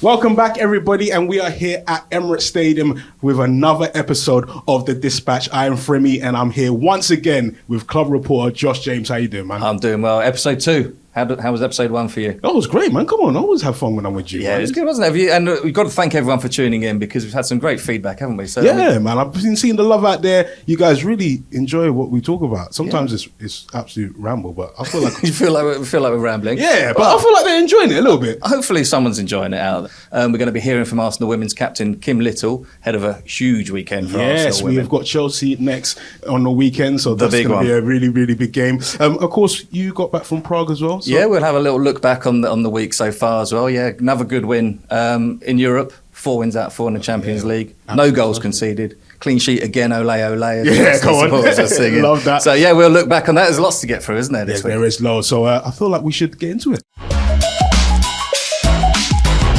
Welcome back, everybody, and we are here at Emirates Stadium with another episode of The Dispatch. I am Frimmy, and I'm here once again with club reporter Josh James. How you doing, man? I'm doing well. Episode 2. How was episode 1 for you? Oh, it was great, man. Come on, I always have fun when I'm with you. Yeah, man. it was good, wasn't it? And we've got to thank everyone for tuning in because we've had some great feedback, haven't we? So, yeah, man. I've been seeing the love out there. You guys really enjoy what we talk about. Sometimes it's absolute ramble, but I feel like you feel like we're rambling. Yeah, but I feel like they're enjoying it a little bit. Hopefully, someone's enjoying it out. We're going to be hearing from Arsenal women's captain Kim Little, head of a huge weekend for Arsenal. Yes, women. we've got Chelsea next on the weekend, so The that's big going to be one. a really, really big game. Of course, you got back from Prague as well. So. Yeah, we'll have a little look back on the week so far as well. Yeah, another good win in Europe. 4 wins out of 4 in the Champions League. No goals conceded. Clean sheet again, ole, ole. Yeah, come on. Love that. So, yeah, we'll look back on that. There's lots to get through, isn't there, this week? There is loads. So I feel like we should get into it.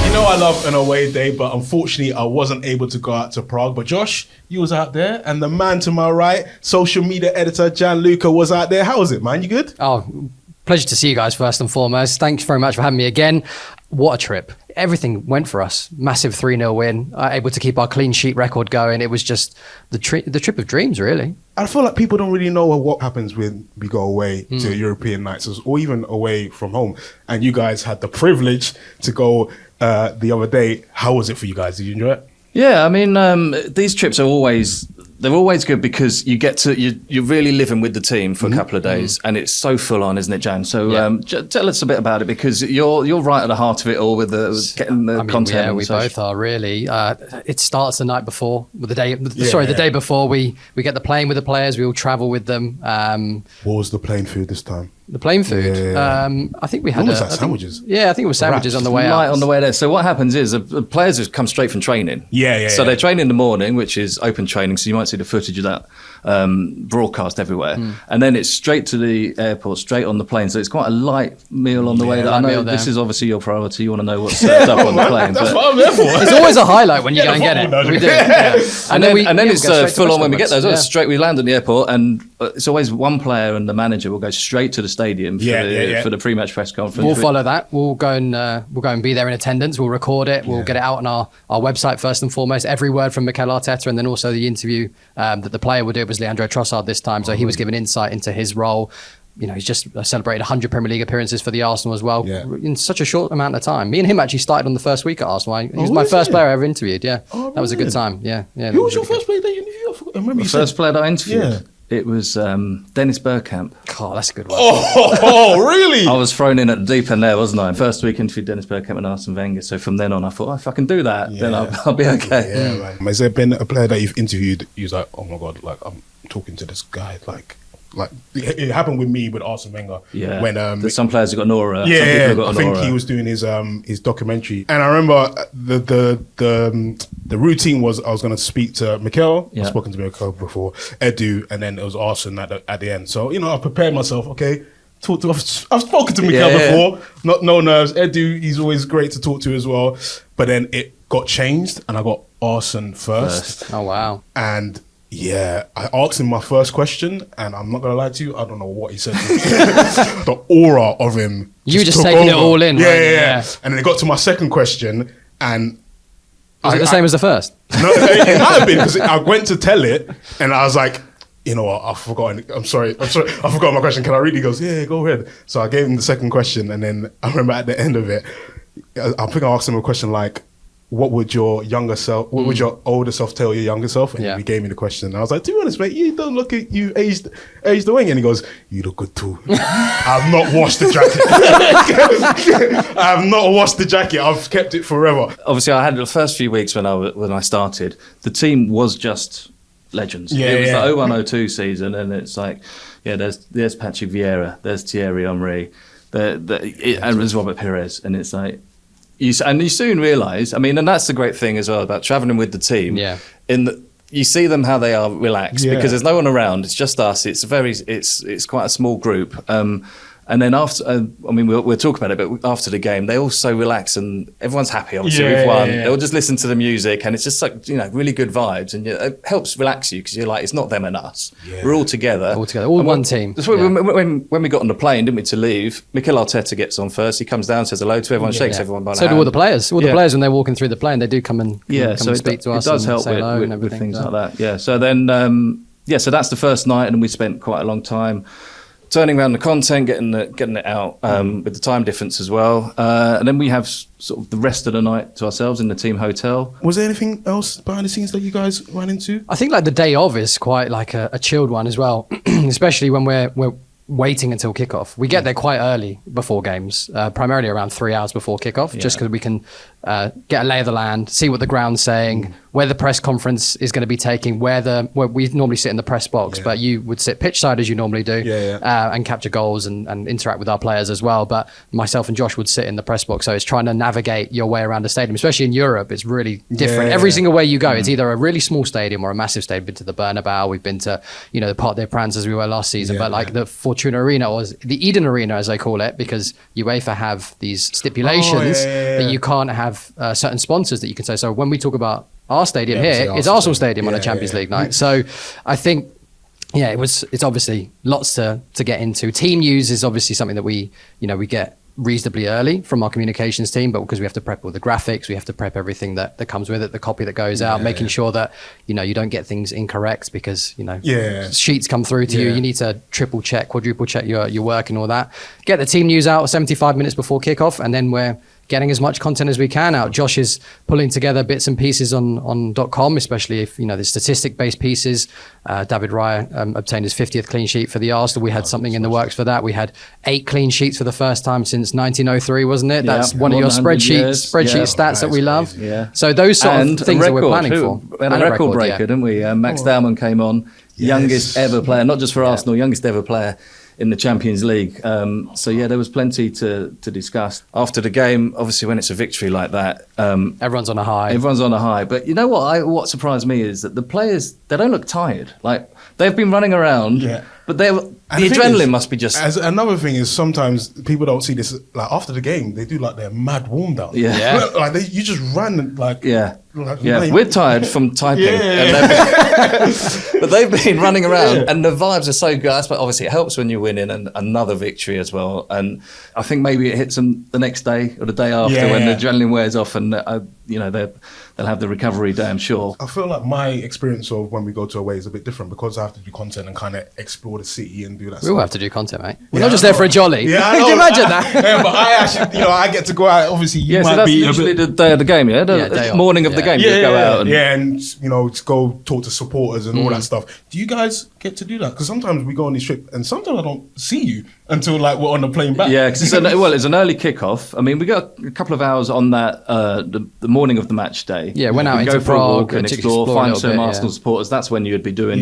You know I love an away day, but unfortunately I wasn't able to go out to Prague. But Josh, you was out there, and the man to my right, social media editor Gianluca, was out there. How was it, man? You good? Oh, pleasure to see you guys first and foremost. Thanks very much for having me again. What a trip. Everything went for us. Massive 3-0 win. Able to keep our clean sheet record going. It was just the trip of dreams, really. I feel like people don't really know what happens when we go away to European nights or even away from home. And you guys had the privilege to go the other day. How was it for you guys? Did you enjoy it? Yeah, I mean, these trips are always good because you get to you're really living with the team for a couple of days, and it's so full on, isn't it, Jan? So tell us a bit about it because you're right at the heart of it all with getting the content. Yeah, we both are really. It starts the night before, the day before we get the plane with the players. We all travel with them. What was the plane food this time? The plane food. Yeah. I think we had sandwiches. I think it was sandwiches on the way out. Right on the way there. So what happens is the players have come straight from training. So they train in the morning, which is open training. So you might see the footage of that broadcast everywhere. And then it's straight to the airport, straight on the plane. So it's quite a light meal on the way there. I know this is obviously your priority. You want to know what's served up on the plane. That's what I'm there for. It's always a highlight when you go and get it. We do. Yeah. And then it's full on when we get there. So straight, we land at the airport, and it's always one player and the manager will go straight to the stadium for the pre-match press conference. We'll follow that. We'll go and be there in attendance. We'll record it. We'll get it out on our website first and foremost. Every word from Mikel Arteta, and then also the interview that the player will do was Leandro Trossard this time. So he was given insight into his role. You know, he's just celebrated 100 Premier League appearances for the Arsenal as well in such a short amount of time. Me and him actually started on the first week at Arsenal. He was my first player I ever interviewed. Yeah, that was a good time. Yeah. Who was your first player that you interviewed? I remember the first player that I interviewed. It was Dennis Bergkamp. Oh, that's a good one. Oh, really? I was thrown in at the deep end there, wasn't I? First week interviewed Dennis Bergkamp and Arsene Wenger. So from then on, I thought, if I can do that, then I'll be okay. Yeah, man. Has there been a player that you've interviewed? You're like, oh my god, like I'm talking to this guy, like it happened with me with Arsene Wenger. Yeah, when there's some players have got an aura. Yeah, some people have got an I think aura. he was doing his documentary, and I remember the routine was I was going to speak to Mikel. I've spoken to Mikel before, Edu, and then it was Arsene at the end. So I prepared myself. Okay, I've spoken to Mikel before. No nerves. Edu, he's always great to talk to as well. But then it got changed, and I got Arsene first. Oh wow! And yeah, I asked him my first question, and I'm not gonna lie to you, I don't know what he said. The aura of him. You were just taking it all in. Yeah. And then it got to my second question, and was it the same as the first? No, it might have been because I went to tell it, and I was like, you know what, I've forgotten. I'm sorry, I forgot my question. Can I read? He goes, yeah, go ahead. So I gave him the second question, and then I remember at the end of it, I think I asked him a question like, what would your older self tell your younger self? And he gave me the question. And I was like, to be honest, mate, you don't look at you aged the wing. And he goes, you look good too. I've not washed the jacket. I have not washed the jacket. I've kept it forever. Obviously, I had the first few weeks when I started, the team was just legends. It was the 01-02 season, and it's like, there's Patrick Vieira, there's Thierry Henry, and there's Robert Pires, and it's like, you soon realise, I mean, and that's the great thing as well about travelling with the team. Yeah. You see them how they are relaxed because there's no one around. It's just us. It's quite a small group. And then after, we'll talk about it, but after the game, they all so relax and everyone's happy. Obviously, we've won. They'll just listen to the music, and it's just like, really good vibes, and it helps relax you because you're like, it's not them and us. Yeah. We're all together, all one team. That's why when we got on the plane, didn't we, to leave? Mikel Arteta gets on first. He comes down, says hello to everyone, shakes everyone by the hand. So do all the players. The players, when they're walking through the plane, they do come and speak to us. It does help with things like that. Yeah. So then, so that's the first night, and we spent quite a long time turning around the content, getting it out with the time difference as well. And then we have sort of the rest of the night to ourselves in the team hotel. Was there anything else behind the scenes that you guys ran into? I think like the day of is quite like a chilled one as well, especially when we're waiting until kickoff. We get there quite early before games, primarily around 3 hours before kickoff, just because we can get a lay of the land, see what the ground's saying, where the press conference is going to be taking, where we normally sit in the press box, but you would sit pitch side as you normally do, and capture goals and interact with our players as well. But myself and Josh would sit in the press box, so it's trying to navigate your way around the stadium, especially in Europe. It's really different. Every single way you go, it's either a really small stadium or a massive stadium. We've been to the Bernabeu, we've been to the Parc des Princes as we were last season, but like the Fortuna Arena, or the Eden Arena as they call it, because UEFA have these stipulations that you can't have certain sponsors that you can say. So when we talk about our stadium here, it's Arsenal Stadium on a Champions League night. So I think, it's obviously lots to get into. Team news is obviously something that we get reasonably early from our communications team, but because we have to prep all the graphics, we have to prep everything that comes with it, the copy that goes out, making sure that you don't get things incorrect, because sheets come through to you. You need to triple check, quadruple check your work and all that. Get the team news out 75 minutes before kickoff, and then we're getting as much content as we can out. Josh is pulling together bits and pieces on .com, especially if the statistic-based pieces. David Raya obtained his 50th clean sheet for the Arsenal. We had something in the works for that. We had 8 clean sheets for the first time since 1903, wasn't it? That's one of your spreadsheet stats that we love. Yeah. So those sort of things that we're planning for. We had a record breaker, didn't we? Max Dowman came on, youngest ever player, not just for Arsenal, youngest ever player in the Champions League. There was plenty to discuss. After the game, obviously when it's a victory like that, everyone's on a high. But you know what surprised me is that the players, they don't look tired. Like, they've been running around, but the adrenaline must be just... As another thing is, sometimes people don't see this, like after the game, they do like their mad warm down. Like you just run like... We're tired from typing, but they've been running around, and the vibes are so good. But obviously, it helps when you're winning, and another victory as well. And I think maybe it hits them the next day or the day after when the adrenaline wears off, and they'll have the recovery day, I'm sure. I feel like my experience of when we go to away is a bit different, because I have to do content and kind of explore the city and do that. We all have to do content, mate. We're not just there for a jolly. Yeah, can you imagine that? But I actually, I get to go out. Obviously, you might so that's be usually the day of the game, the morning of the game. You go out and to go talk to supporters and all that stuff. Do you guys get to do that? Because sometimes we go on these trips, and sometimes I don't see you until like we're on the plane back. Yeah, because it's an early kickoff. I mean, we got a couple of hours on that the morning of the match day. Yeah, went out into Prague and explore, find some Arsenal supporters. That's when you would be doing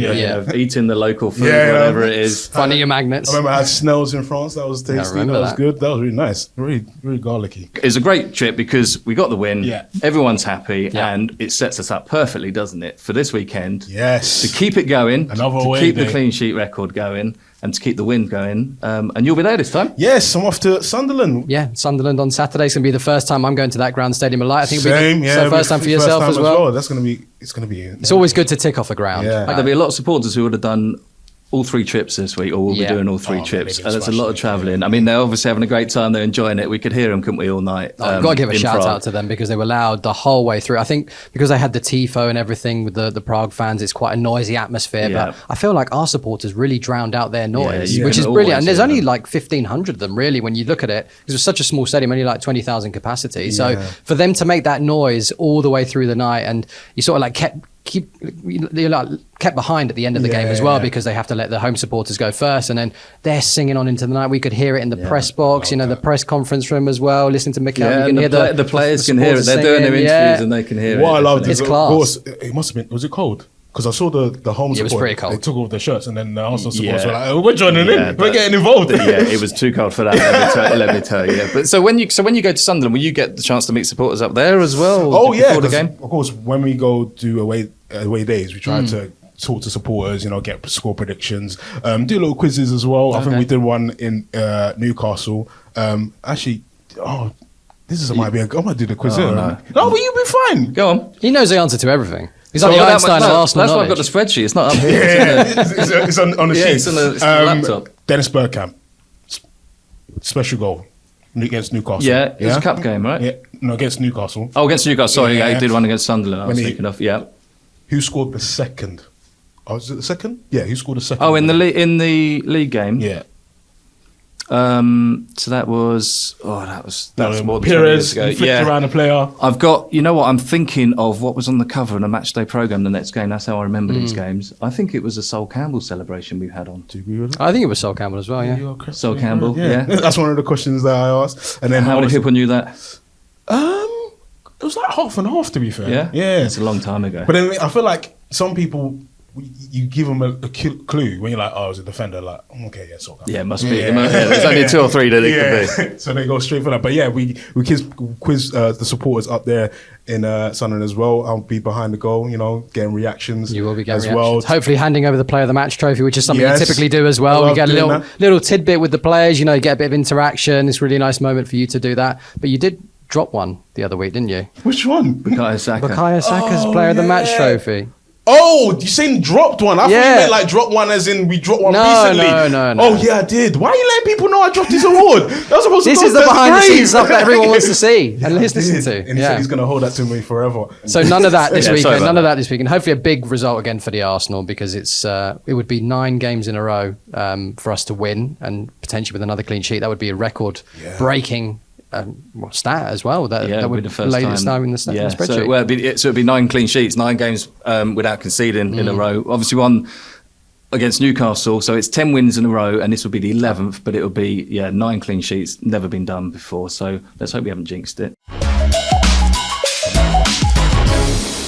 eating the local food, whatever it is. Finding your magnets. I remember I had Snell's in France. That was tasty. That was good. That was really nice. Really, really garlicky. It's a great trip because we got the win. Yeah. Everyone's happy, and it sets us up perfectly, doesn't it, for this weekend? Yes. To keep it going, to keep the clean sheet record going, and to keep the win going. And you'll be there this time? Yes, I'm off to Sunderland. Yeah, Sunderland on Saturday. It's going to be the first time I'm going to that ground stadium of light. I think it'll be the first time for yourself as well. That's going to be, it's going to be... It's always good to tick off a ground. Yeah. There'll be a lot of supporters who would have done all 3 trips this week, or we'll be doing all 3 trips. And it's a lot of travelling. I mean, they're obviously having a great time. They're enjoying it. We could hear them, couldn't we, all night? I've got to give a shout out to them, because they were loud the whole way through. I think because they had the tifo and everything with the Prague fans, it's quite a noisy atmosphere. But I feel like our supporters really drowned out their noise, which is brilliant. And there's only like 1,500 of them, really, when you look at it. Because it's such a small stadium, only like 20,000 capacity. So for them to make that noise all the way through the night, and you sort of like kept behind at the end of the game as well, because they have to let the home supporters go first, and then they're singing on into the night. We could hear it in the press box, the press conference room as well, listening to Mikel. You can hear the players can hear it. They're doing their interviews and they can hear it. What I loved is, of course, it must have been, was it cold? Because I saw the home support. It was pretty cold. They took off their shirts, and then the Arsenal supporters were like, "Oh, we're joining in. We're getting involved." It was too cold for that. Let me tell you. But so when you go to Sunderland, will you get the chance to meet supporters up there as well? Oh yeah, before the game? Of course. When we go do away days, we try to talk to supporters, get score predictions, do little quizzes as well. I think we did one in Newcastle. This might be I might do the quiz. No, but you'll be fine. Go on. He knows the answer to everything. He's like the Einstein of Arsenal. That's why I've got the spreadsheet. It's not up here. It's on the sheet. It's on the laptop. Dennis Bergkamp, special goal against Newcastle. Yeah, it was a cup game, right? Yeah, no, against Newcastle. Oh, against Newcastle. Sorry, he did one against Sunderland. I was thinking of. Yeah. Who scored the second? Oh, was it the second? Yeah, who scored the second? Oh, in the league game. Yeah. So that was more than 20 Perez, years ago. he flicked around a player. I've got, what I'm thinking of, what was on the cover in a match day programme the next game. That's how I remember these games. I think it was a Sol Campbell celebration we had on. Do you agree with that? I think it was Sol Campbell as well, yeah. Sol Campbell, yeah. That's one of the questions that I asked. And then how many people knew that? It was like half and half, to be fair. Yeah? Yeah. It's a long time ago. But then I feel like some people, you give them a clue when you're like, oh, it's a defender. Like, okay, yeah, Sol Campbell. Yeah, it must be. There's only 2 or 3 that it could be. So they go straight for that. But yeah, we quiz the supporters up there in Sunderland as well. I'll be behind the goal, getting reactions. You will be getting as reactions. well. Hopefully handing over the player of the match trophy, which is something Yes. you typically do as well. I We get a love little tidbit with the players, you get a bit of interaction. It's a really nice moment for you to do that. But you did drop one the other week, didn't you? Which one? Bukayo Saka. Bukayo Saka's player of the match trophy. Oh, you saying dropped one? I thought you meant like drop one as in we dropped one recently. No. Oh yeah, I did. Why are you letting people know I dropped this award? That was supposed This to is the behind the scenes stuff that everyone wants to see and listen to. And he said he's going to hold that to me forever. So none of that this weekend. None None of that this weekend. Hopefully a big result again for the Arsenal because it would be 9 games in a row for us to win and potentially with another clean sheet. That would be a record-breaking stat as well. That would be the first lay time. this now in the spreadsheet. So it'd be 9 clean sheets, 9 games without conceding in a row. Obviously, one against Newcastle, so it's 10 wins in a row, and this would be the 11th. But it would be 9 clean sheets, never been done before. So let's hope we haven't jinxed it.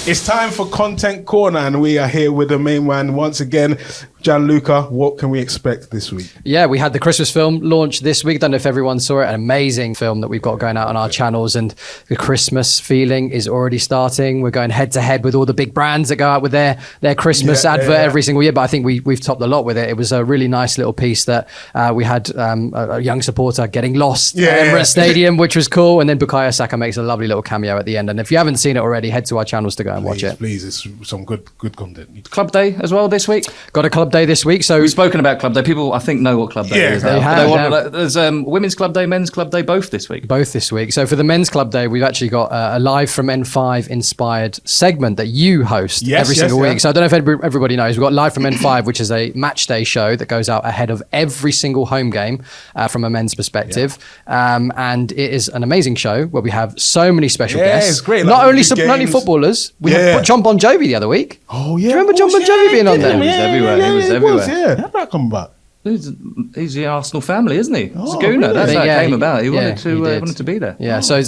It's time for Content Corner, and we are here with the main man once again. Gianluca, what can we expect this week? Yeah, we had the Christmas film launch this week. Don't know if everyone saw it. An amazing film that we've got going out on our channels, and the Christmas feeling is already starting. We're going head to head with all the big brands that go out with their Christmas advert every single year. But I think we've topped a lot with it. It was a really nice little piece that we had a young supporter getting lost at Emirates Stadium, which was cool. And then Bukayo Saka makes a lovely little cameo at the end. And if you haven't seen it already, head to our channels to go and watch it. Please, it's some good content. Club Day as well this week. Got a Club Day this week. So we've spoken about Club Day. People, I think, know what Club Day is. They have. There's Women's Club Day, Men's Club Day, both this week. Both this week. So for the Men's Club Day, we've actually got a live from N5 inspired segment that you host every single week. So I don't know if everybody knows. We've got Live from N5, which is a match day show that goes out ahead of every single home game from a men's perspective. And it is an amazing show where we have so many special guests. It's great. Not only footballers. We had John Bon Jovi the other week. Oh, yeah. Do you remember John Bon Jovi being on there? He was everywhere. He was everywhere. Yeah. How did that come about? He's the Arsenal family, isn't he? He's a gooner. Really? That's how it came about. He wanted wanted to be there. Yeah, so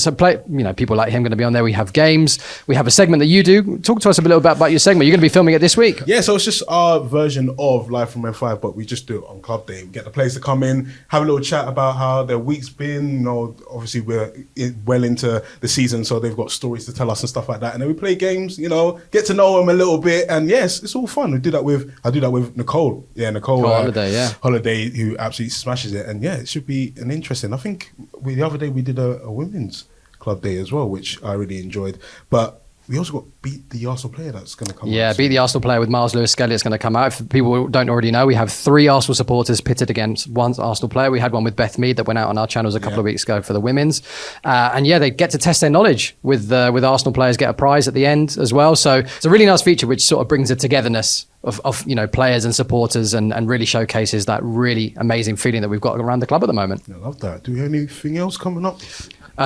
people like him going to be on there. We have games. We have a segment that you do. Talk to us a little bit about your segment. You're going to be filming it this week. Yeah, so it's just our version of Live from N5, but we just do it on Club Day. We get the players to come in, have a little chat about how their week's been. Obviously we're well into the season, so they've got stories to tell us and stuff like that. And then we play games, get to know them a little bit. And yes, it's all fun. I do that with Nicole. Yeah, Nicole Holiday, who absolutely smashes it. And yeah, it should be an interesting. I think the other day we did a women's Club Day as well, which I really enjoyed. But we also got Beat the Arsenal Player that's going to come out. Yeah, Beat the Arsenal Player with Miles Lewis-Skelly is going to come out. If people don't already know, we have 3 Arsenal supporters pitted against one Arsenal player. We had one with Beth Mead that went out on our channels a couple of weeks ago for the women's. They get to test their knowledge with Arsenal players, get a prize at the end as well. So it's a really nice feature which sort of brings a togetherness of players and supporters and really showcases that really amazing feeling that we've got around the club at the moment. I love that. Do we have anything else coming up?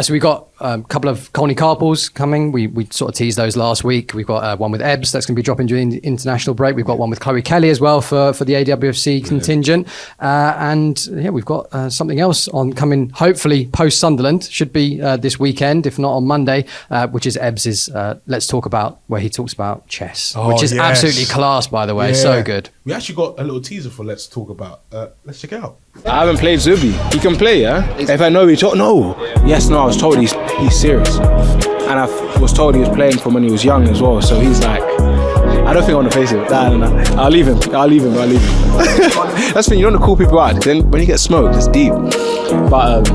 So we've got a couple of Colney Carpools coming. We sort of teased those last week. We've got one with Ebbs that's going to be dropping during the international break. We've got one with Chloe Kelly as well for the AWFC contingent. We've got something else on coming, hopefully post Sunderland. Should be this weekend, if not on Monday, which is Ebbs's Let's Talk About, where he talks about chess, which is absolutely class, by the way. Yeah. So good. We actually got a little teaser for Let's Talk About. Let's check it out. I haven't played Zubi. He can play, yeah? If I know he told, no. Yes, no, I was told he's serious. And I was told he was playing from when he was young as well. So he's like, I don't think I want to face him. No. I'll leave him. That's the thing, you don't want to call people out. Then when you get smoked, it's deep. But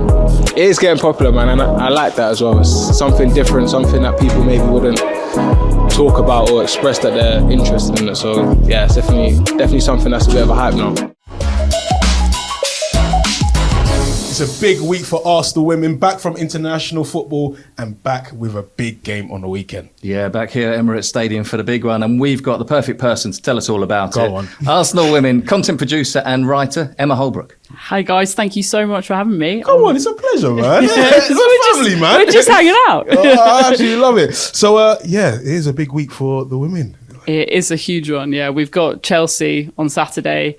it is getting popular, man, and I like that as well. It's something different, something that people maybe wouldn't talk about or express that they're interested in it. So yeah, it's definitely something that's a bit of a hype now. It's a big week for Arsenal women, back from international football and back with a big game on the weekend. Yeah, back here at Emirates Stadium for the big one, and we've got the perfect person to tell us all about it. Go on. Arsenal women, content producer and writer, Emma Holbrook. Hi guys, thank you so much for having me. Come on, it's a pleasure, man. It's a family, man. We're just hanging out. I absolutely love it. So, yeah, it is a big week for the women. It is a huge one, yeah. We've got Chelsea on Saturday.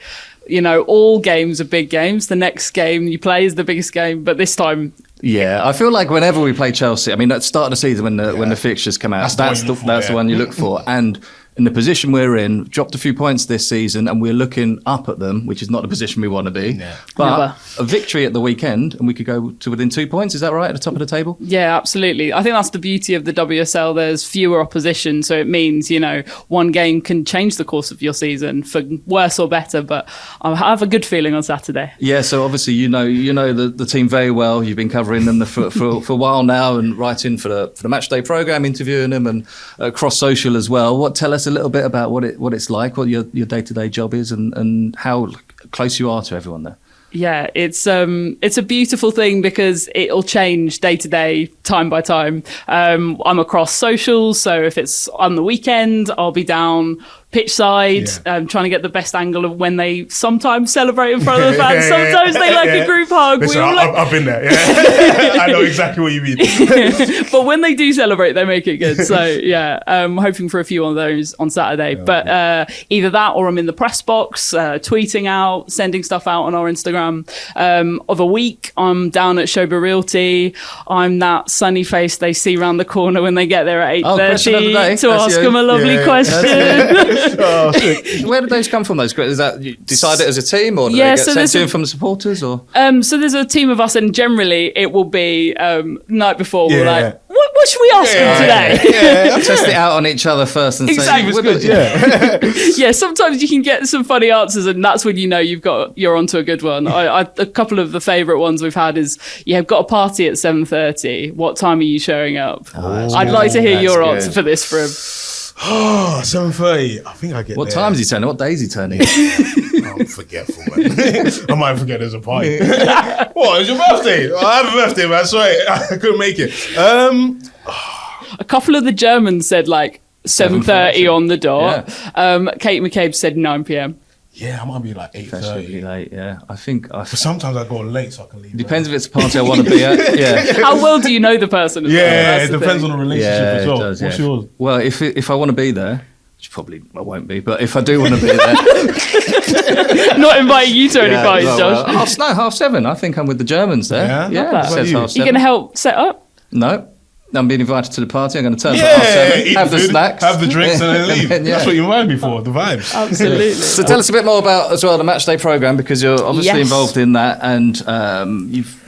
You know, all games are big games. The next game you play is the biggest game, but this time... Yeah, I feel like whenever we play Chelsea, I mean, at the start of the season when the fixtures come out, that's the one you look for. And in the position we're in, dropped a few points this season, and we're looking up at them, which is not the position we want to be. Yeah. But a victory at the weekend, and we could go to within 2 points. Is that right, at the top of the table? Yeah, absolutely. I think that's the beauty of the WSL. There's fewer opposition, so it means, you know, one game can change the course of your season for worse or better. But I have a good feeling on Saturday. Yeah, so obviously you know the team very well. You've been covering them for a while now, and writing for the matchday programme, interviewing them, and across social as well. Tell us a little bit about what it's like, what your day-to-day job is, and how close you are to everyone there. Yeah, it's a beautiful thing because it'll change day to day, time by time. I'm across socials, so if it's on the weekend, I'll be down pitch side, trying to get the best angle of when they sometimes celebrate in front of the fans. Sometimes they like a group hug. Listen, I've been there. Yeah. I know exactly what you mean. But when they do celebrate, they make it good. So yeah, I'm hoping for a few of those on Saturday. But either that, or I'm in the press box, tweeting out, sending stuff out on our Instagram. Of a week, I'm down at Shoba Realty. I'm that sunny face they see around the corner when they get there at 8:30 to ask them a lovely question. Oh, sick. Where did those come from? Those, is that you decide it as a team, or do they get sent to you from the supporters? Or so there's a team of us, and generally it will be night before. We're like, what should we ask them today? Test it out on each other first and exactly. say, Good, yeah. Sometimes you can get some funny answers, and that's when you know you're onto a good one. A couple of the favourite ones we've had is, you've got a party at 7:30. What time are you showing up? I'd like to hear your answer for this, Frim. Oh, 7:30. I think I get What there. time is he turning? What day is he turning? I'm forgetful, man. I might forget there's a party. What? It's your birthday? I have a birthday, man. Sorry, I couldn't make it. A couple of the Germans said like 7:30 on the dot. Yeah. Kate McCabe said 9 p.m. Yeah, I might be like 8:30. That's really late. Yeah, I think. But sometimes I go late, so I can leave. Depends if it's a party I want to be at. Yeah. How well do you know the person? As well? It depends on the relationship as well. Does, What's yours? Well, if I want to be there, which probably I won't be, but if I do want to be there, not inviting you to any parties, Josh. 7:30. I think I'm with the Germans there. Yeah. It says 7:30. You going to help set up? No. I'm being invited to the party. I'm going to turn up at 7:30, have the snacks, have the drinks, and then leave. That's what you invited me for, the vibes. Absolutely. So tell us a bit more about as well the matchday programme, because you're obviously involved in that, and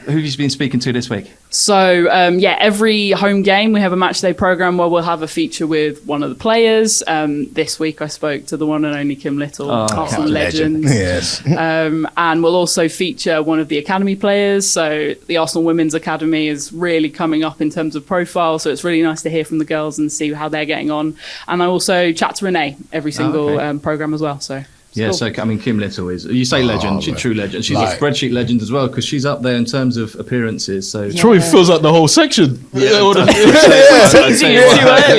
who have you been speaking to this week? So, every home game we have a matchday programme where we'll have a feature with one of the players. This week I spoke to the one and only Kim Little, Arsenal legend. Yes. And we'll also feature one of the academy players. So the Arsenal Women's Academy is really coming up in terms of profile. So it's really nice to hear from the girls and see how they're getting on. And I also chat to Renee every single programme as well. So. Yeah, cool. So I mean, Kim Little is, you say legend, she's a true legend. She's a spreadsheet legend as well, because she's up there in terms of appearances. So Troy fills up the whole section. Her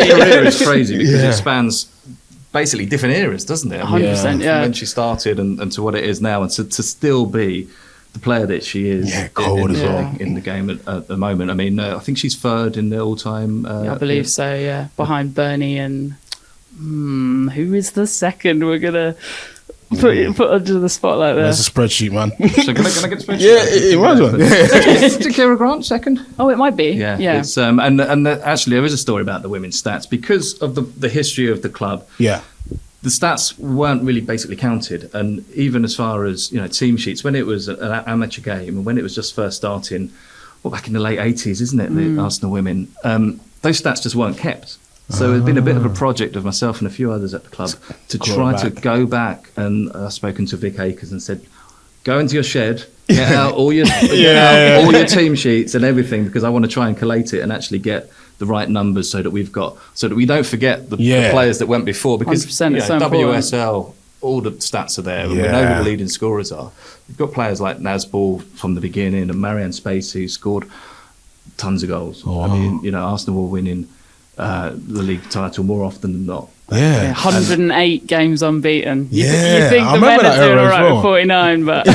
career is crazy because it spans basically different eras, doesn't it? 100%, From when she started and to what it is now, and to still be the player that she is in the game at the moment. I mean, I think she's third in the all-time. I believe so, yeah. Behind Bernie and who is the second? We're going to put under the spotlight there. There's a spreadsheet, man. So can I get a spreadsheet? Yeah, it was one. Is Kira Grant second? Oh, it might be. Yeah. It's, and actually, there is a story about the women's stats because of the history of the club. Yeah. The stats weren't really basically counted, and even as far as team sheets, when it was an amateur game and when it was just first starting, back in the late 80s, isn't it? The Arsenal women, those stats just weren't kept. So it's been a bit of a project of myself and a few others at the club to try to go back, and I've spoken to Vic Akers and said, go into your shed, get out all your all your team sheets and everything, because I want to try and collate it and actually get the right numbers so that we don't forget the players that went before, because 100%, it's so important. WSL, all the stats are there. We know who the leading scorers are. You've got players like Nazball from the beginning and Marianne Spacey, who scored tons of goals. I mean, Arsenal were winning the league title more often than not. 108 games unbeaten. You Yeah, think I the men remember are that doing era all as right well. with 49, but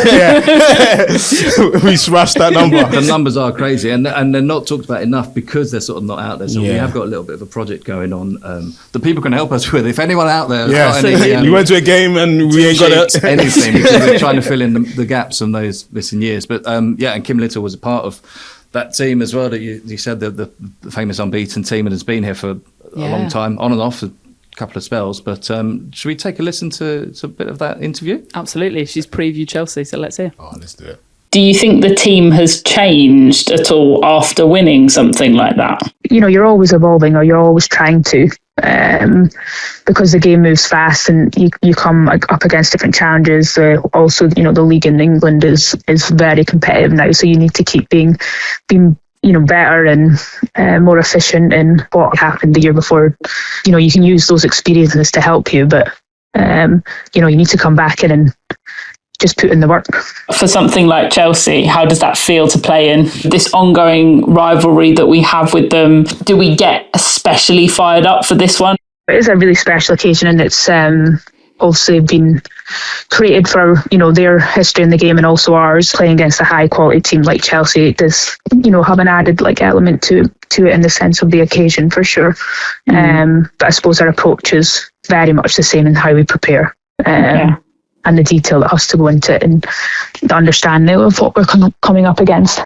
We smashed that number. The numbers are crazy, and they're not talked about enough because they're sort of not out there. So we have got a little bit of a project going on that people can help us with. If anyone out there, you went to a game and we ain't got it. anything, because we're trying to fill in the gaps on those missing years. But and Kim Little was a part of that team as well. That you said the famous unbeaten team, and has been here for a long time, on and off. Couple of spells, but should we take a listen to a bit of that interview? absolutely. She's previewed Chelsea, so let's hear. Oh, let's do it. Do you think the team has changed at all after winning something like that? You're always evolving, or you're always trying to, because the game moves fast and you come up against different challenges. Also, the league in England is very competitive now, so you need to keep being better and more efficient in what happened the year before. You can use those experiences to help you, but you need to come back in and just put in the work. For something like Chelsea, how does that feel to play in this ongoing rivalry that we have with them? Do we get especially fired up for this one? It is a really special occasion, and it's also been created for their history in the game and also ours. Playing against a high quality team like Chelsea, it does have an added element to it in the sense of the occasion, for sure. But I suppose our approach is very much the same in how we prepare, and the detail that has to go into it, and the understanding of what we're coming up against.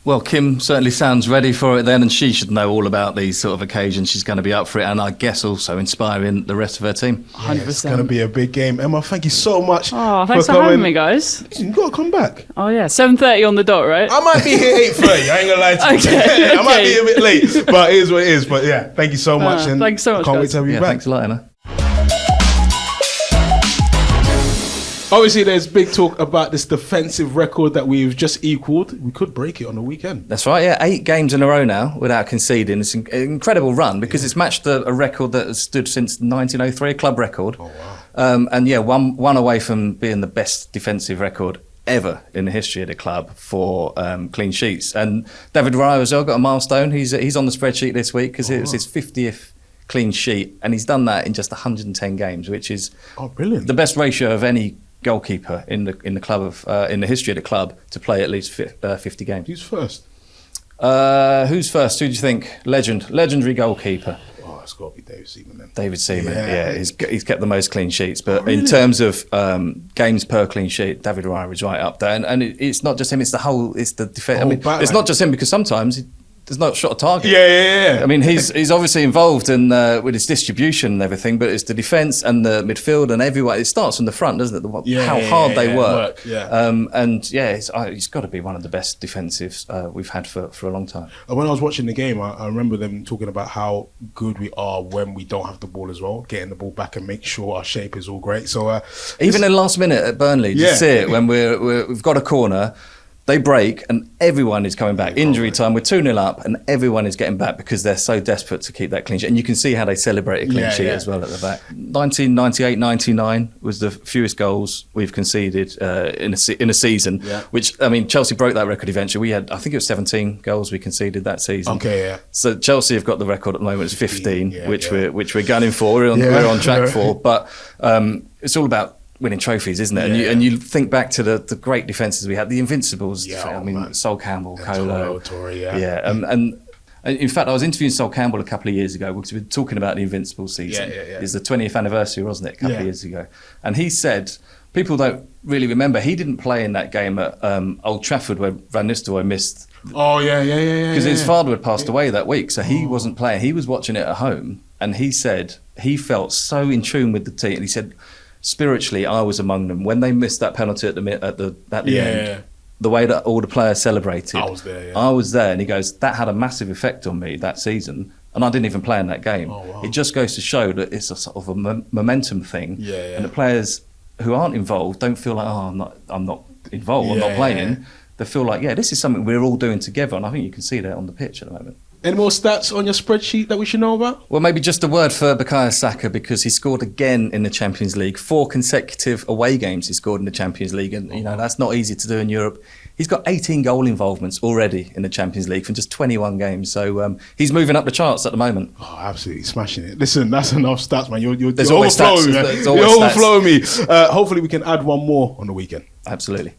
Well, Kim certainly sounds ready for it then, and she should know all about these sort of occasions. She's going to be up for it, and I guess also inspiring the rest of her team. 100%. It's going to be a big game. Emma, thank you so much. Oh, thanks for having me, guys. You got to come back. Oh, yeah. 7:30 on the dot, right? I might be here 8:30. I ain't going to lie to you. Okay, I might be a bit late, but it is what it is. But yeah, thank you so much. And thanks so much, can't wait guys. to have you back. Thanks a lot, Anna. Obviously, there's big talk about this defensive record that we've just equaled. We could break it on the weekend. That's right, 8 games in a row now without conceding. It's an incredible run, because it's matched a record that has stood since 1903, a club record. Oh, wow. And one away from being the best defensive record ever in the history of the club for clean sheets. And David Raya as well got a milestone. He's on the spreadsheet this week because it was his 50th clean sheet, and he's done that in just 110 games, which is brilliant. The best ratio of any goalkeeper in the club in the history of the club to play at least 50 games. Who's first? Who's first? Who do you think? Legendary goalkeeper. Oh, it's got to be David Seaman then. David Seaman. Yeah, he's kept the most clean sheets. But in terms of games per clean sheet, David Raya is right up there. And it's not just him; it's the defence. I mean, it's not just him, because sometimes there's not a shot on target. Yeah. I mean, he's obviously involved in with his distribution and everything, but it's the defence and the midfield and everywhere. It starts from the front, doesn't it? How hard they work. He's got to be one of the best defensives we've had for a long time. When I was watching the game, I remember them talking about how good we are when we don't have the ball as well, getting the ball back and make sure our shape is all great. So even in the last minute at Burnley, you see it when we've got a corner. They break and everyone is coming back. Injury time, we're 2-0 up and everyone is getting back because they're so desperate to keep that clean sheet. And you can see how they celebrate a clean sheet as well at the back. 1998-99 was the fewest goals we've conceded in a season, which, I mean, Chelsea broke that record eventually. We had, I think it was 17 goals we conceded that season. So Chelsea have got the record at the moment, it's 15, which we're gunning for, we're on track for. But it's all about winning trophies, isn't it? And you think back to the great defences we had, the Invincibles. Sol Campbell, Colo, Torre, and in fact, I was interviewing Sol Campbell a couple of years ago because we were talking about the Invincible season. It's the 20th anniversary, wasn't it, a couple of years ago? And he said, people don't really remember, he didn't play in that game at Old Trafford where Van Nistelrooy missed. Because his father had passed away that week, so he wasn't playing. He was watching it at home, and he said he felt so in tune with the team. And he said, spiritually, I was among them. When they missed that penalty at the end, the way that all the players celebrated, I was there, and he goes, that had a massive effect on me that season. and I didn't even play in that game. Oh, wow. It just goes to show that it's a sort of a momentum thing, and the players who aren't involved don't feel like, I'm not involved, I'm not playing. They feel like, this is something we're all doing together, and I think you can see that on the pitch at the moment. Any more stats on your spreadsheet that we should know about? Well, maybe just a word for Bukayo Saka, because he scored again in the Champions League. 4 consecutive away games he scored in the Champions League, and that's not easy to do in Europe. He's got 18 goal involvements already in the Champions League from just 21 games. So he's moving up the charts at the moment. Oh, absolutely smashing it. Listen, that's enough stats, man. You're always overflowing, stats. man. There's always You're overflowing me. Hopefully we can add one more on the weekend. Absolutely.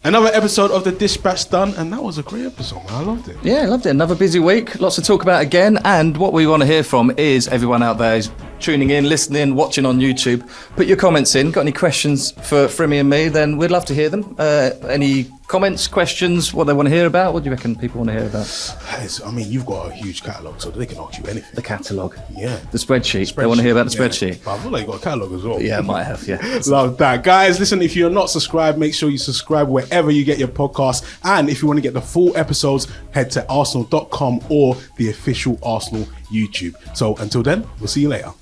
Another episode of The Dispatch done, and that was a great episode, man. I loved it. Yeah, I loved it. Another busy week. Lots to talk about again. And what we want to hear from is everyone out there who's tuning in, listening, watching on YouTube. Put your comments in. Got any questions for Frimmy and me? Then we'd love to hear them. Any comments, questions, what they want to hear about? What do you reckon people want to hear about? I mean, you've got a huge catalogue, so they can ask you anything. The catalogue. Yeah. The spreadsheet. They want to hear about the spreadsheet. But I feel like you've got a catalogue as well. Yeah, I might have, yeah. Love that. Guys, listen, if you're not subscribed, make sure you subscribe wherever you get your podcasts. And if you want to get the full episodes, head to arsenal.com or the official Arsenal YouTube. So until then, we'll see you later.